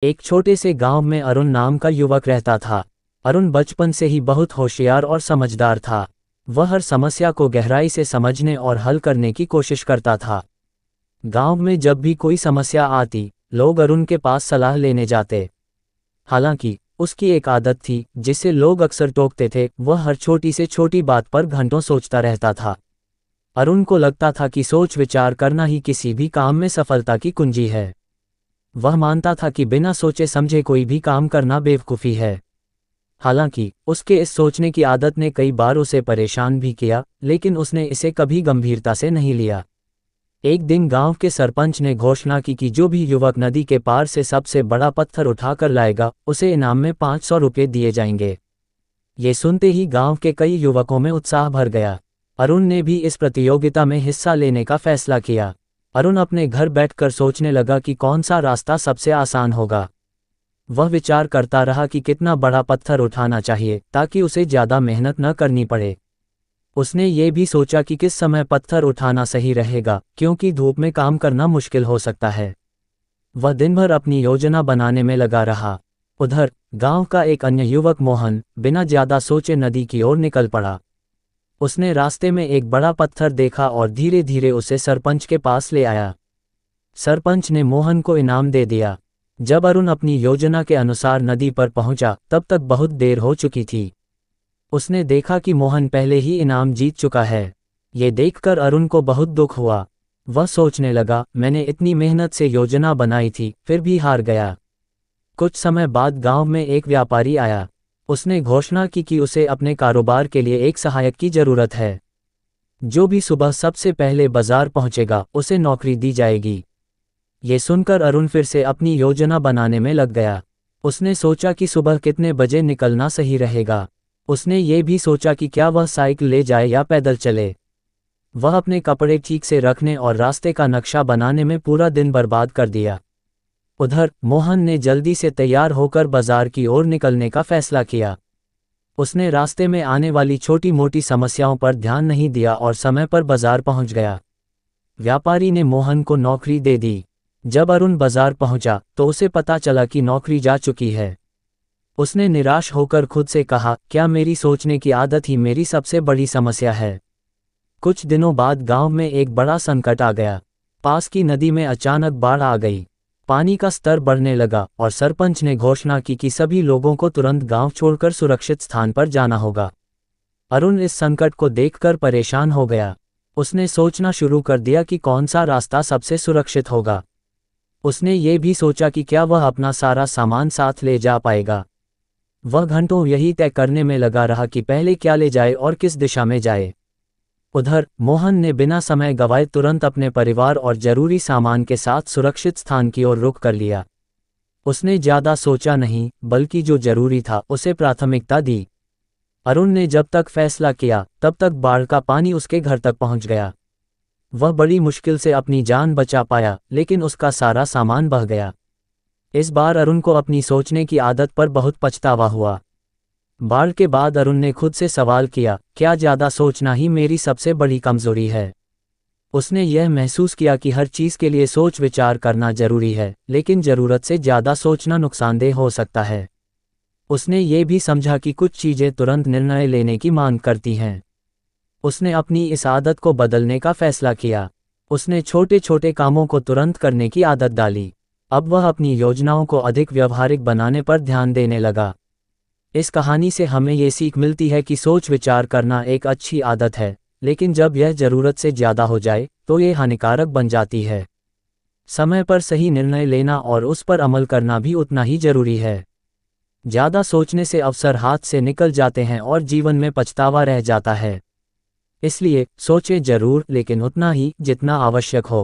एक छोटे से गांव में अरुण नाम का युवक रहता था। अरुण बचपन से ही बहुत होशियार और समझदार था। वह हर समस्या को गहराई से समझने और हल करने की कोशिश करता था। गांव में जब भी कोई समस्या आती, लोग अरुण के पास सलाह लेने जाते। हालांकि उसकी एक आदत थी जिसे लोग अक्सर टोकते थे, वह हर छोटी से छोटी बात पर घंटों सोचता रहता था। अरुण को लगता था कि सोच विचार करना ही किसी भी काम में सफलता की कुंजी है। वह मानता था कि बिना सोचे समझे कोई भी काम करना बेवकूफ़ी है। हालांकि उसके इस सोचने की आदत ने कई बार उसे परेशान भी किया, लेकिन उसने इसे कभी गंभीरता से नहीं लिया। एक दिन गांव के सरपंच ने घोषणा की कि जो भी युवक नदी के पार से सबसे बड़ा पत्थर उठाकर लाएगा, उसे इनाम में 500 रुपये दिए जाएंगे। ये सुनते ही गांव के कई युवकों में उत्साह भर गया। अरुण ने भी इस प्रतियोगिता में हिस्सा लेने का फैसला किया। अरुण अपने घर बैठकर सोचने लगा कि कौन सा रास्ता सबसे आसान होगा। वह विचार करता रहा कि कितना बड़ा पत्थर उठाना चाहिए ताकि उसे ज़्यादा मेहनत न करनी पड़े। उसने ये भी सोचा कि किस समय पत्थर उठाना सही रहेगा, क्योंकि धूप में काम करना मुश्किल हो सकता है। वह दिन भर अपनी योजना बनाने में लगा रहा। उधर गांव का एक अन्य युवक मोहन बिना ज़्यादा सोचे नदी की ओर निकल पड़ा। उसने रास्ते में एक बड़ा पत्थर देखा और धीरे धीरे उसे सरपंच के पास ले आया। सरपंच ने मोहन को इनाम दे दिया। जब अरुण अपनी योजना के अनुसार नदी पर पहुंचा, तब तक बहुत देर हो चुकी थी। उसने देखा कि मोहन पहले ही इनाम जीत चुका है। ये देखकर अरुण को बहुत दुख हुआ। वह सोचने लगा, मैंने इतनी मेहनत से योजना बनाई थी, फिर भी हार गया। कुछ समय बाद गांव में एक व्यापारी आया। उसने घोषणा की कि उसे अपने कारोबार के लिए एक सहायक की ज़रूरत है। जो भी सुबह सबसे पहले बाजार पहुंचेगा, उसे नौकरी दी जाएगी। ये सुनकर अरुण फिर से अपनी योजना बनाने में लग गया। उसने सोचा कि सुबह कितने बजे निकलना सही रहेगा। उसने ये भी सोचा कि क्या वह साइकिल ले जाए या पैदल चले। वह अपने कपड़े ठीक से रखने और रास्ते का नक्शा बनाने में पूरा दिन बर्बाद कर दिया। उधर मोहन ने जल्दी से तैयार होकर बाजार की ओर निकलने का फैसला किया। उसने रास्ते में आने वाली छोटी मोटी समस्याओं पर ध्यान नहीं दिया और समय पर बाजार पहुंच गया। व्यापारी ने मोहन को नौकरी दे दी। जब अरुण बाजार पहुंचा तो उसे पता चला कि नौकरी जा चुकी है। उसने निराश होकर खुद से कहा, क्या मेरी सोचने की आदत ही मेरी सबसे बड़ी समस्या है। कुछ दिनों बाद गांव में एक बड़ा संकट आ गया। पास की नदी में अचानक बाढ़ आ गई। पानी का स्तर बढ़ने लगा और सरपंच ने घोषणा की कि सभी लोगों को तुरंत गांव छोड़कर सुरक्षित स्थान पर जाना होगा। अरुण इस संकट को देखकर परेशान हो गया। उसने सोचना शुरू कर दिया कि कौन सा रास्ता सबसे सुरक्षित होगा। उसने ये भी सोचा कि क्या वह अपना सारा सामान साथ ले जा पाएगा। वह घंटों यही तय करने में लगा रहा कि पहले क्या ले जाए और किस दिशा में जाए। उधर मोहन ने बिना समय गंवाए तुरंत अपने परिवार और जरूरी सामान के साथ सुरक्षित स्थान की ओर रुख कर लिया। उसने ज़्यादा सोचा नहीं, बल्कि जो जरूरी था उसे प्राथमिकता दी। अरुण ने जब तक फैसला किया, तब तक बाढ़ का पानी उसके घर तक पहुंच गया। वह बड़ी मुश्किल से अपनी जान बचा पाया, लेकिन उसका सारा सामान बह गया। इस बार अरुण को अपनी सोचने की आदत पर बहुत पछतावा हुआ। बाढ़ के बाद अरुण ने खुद से सवाल किया, क्या ज़्यादा सोचना ही मेरी सबसे बड़ी कमजोरी है। उसने यह महसूस किया कि हर चीज़ के लिए सोच विचार करना जरूरी है, लेकिन ज़रूरत से ज़्यादा सोचना नुकसानदेह हो सकता है। उसने ये भी समझा कि कुछ चीज़ें तुरंत निर्णय लेने की मांग करती हैं। उसने अपनी इस आदत को बदलने का फैसला किया। उसने छोटे छोटे कामों को तुरंत करने की आदत डाली। अब वह अपनी योजनाओं को अधिक व्यावहारिक बनाने पर ध्यान देने लगा। इस कहानी से हमें ये सीख मिलती है कि सोच विचार करना एक अच्छी आदत है, लेकिन जब यह ज़रूरत से ज़्यादा हो जाए तो ये हानिकारक बन जाती है। समय पर सही निर्णय लेना और उस पर अमल करना भी उतना ही ज़रूरी है। ज़्यादा सोचने से अवसर हाथ से निकल जाते हैं और जीवन में पछतावा रह जाता है। इसलिए सोचें जरूर, लेकिन उतना ही जितना आवश्यक हो।